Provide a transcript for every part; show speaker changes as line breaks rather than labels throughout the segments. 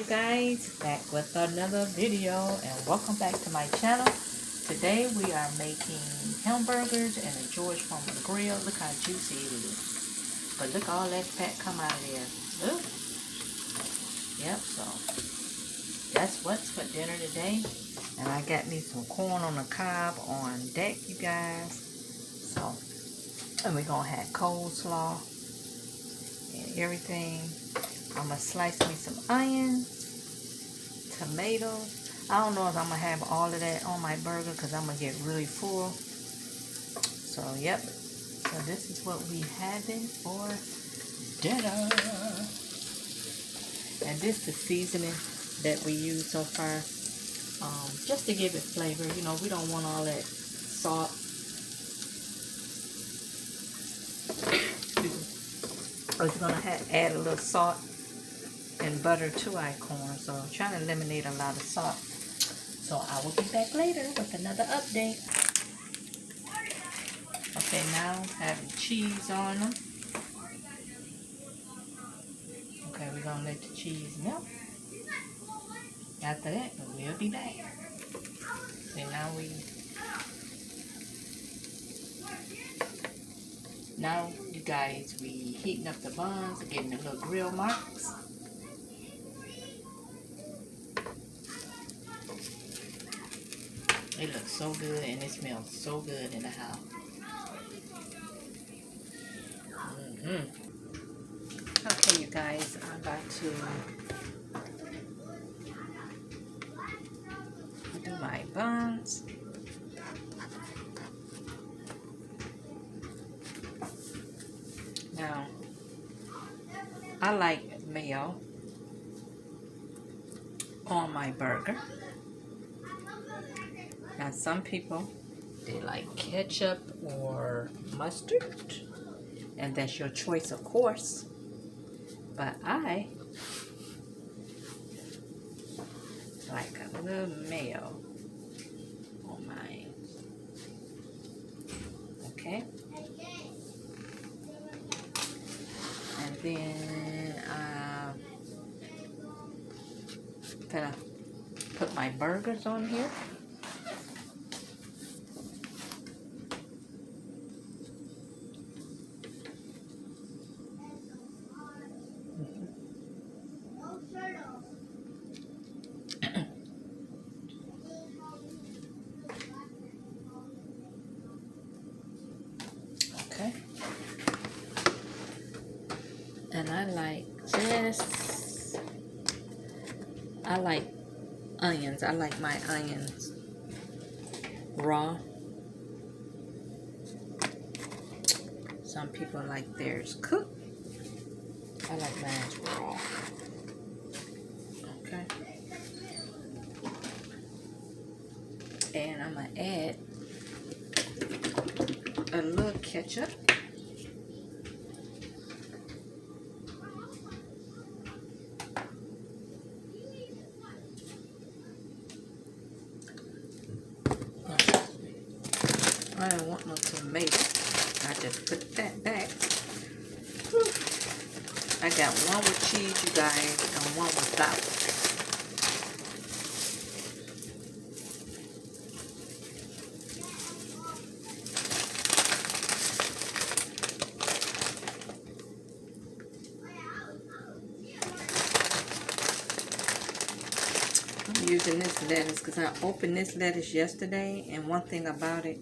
you guys, back with another video, and welcome back to my channel. Today we are making hamburgers in a George Foreman grill. Look how juicy it is. But look all that fat come out of there. Look. Yep, so that's what's for dinner today. And I got me some corn on the cob on deck, you guys. So, and we're gonna have coleslaw and everything. I'm going to slice me some onions, tomatoes. I don't know if I'm going to have all of that on my burger because I'm going to get really full. So, yep. So, this is what we having for dinner. And this is the seasoning that we use so far. Just to give it flavor. You know, we don't want all that salt. I was going to add a little salt and butter to our corn, so I'm trying to eliminate a lot of salt. So I will be back later with another update. Okay, now having cheese on them. Okay, we're gonna let the cheese melt. After that, we'll be back. And now you guys, we heating up the buns, getting the little grill marks. It looks so good and it smells so good in the house. Okay, you guys, I'm about to do my buns. Now, I like mayo on my burger. Now, some people, they like ketchup or mustard, and that's your choice, of course. But I like a little mayo on mine. Okay? And then I'm gonna put my burgers on here. Okay. And I like onions. I like my onions raw. Some people like theirs cooked. I like mine raw. Okay. And I'm going to add a little ketchup. I don't want no tomato. I just put that back. I got one with cheese, you guys, and one without. I'm using this lettuce because I opened this lettuce yesterday, and one thing about it,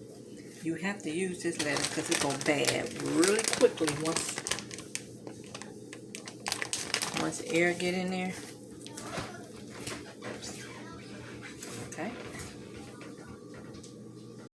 you have to use this lettuce because it goes bad really quickly once air get in there.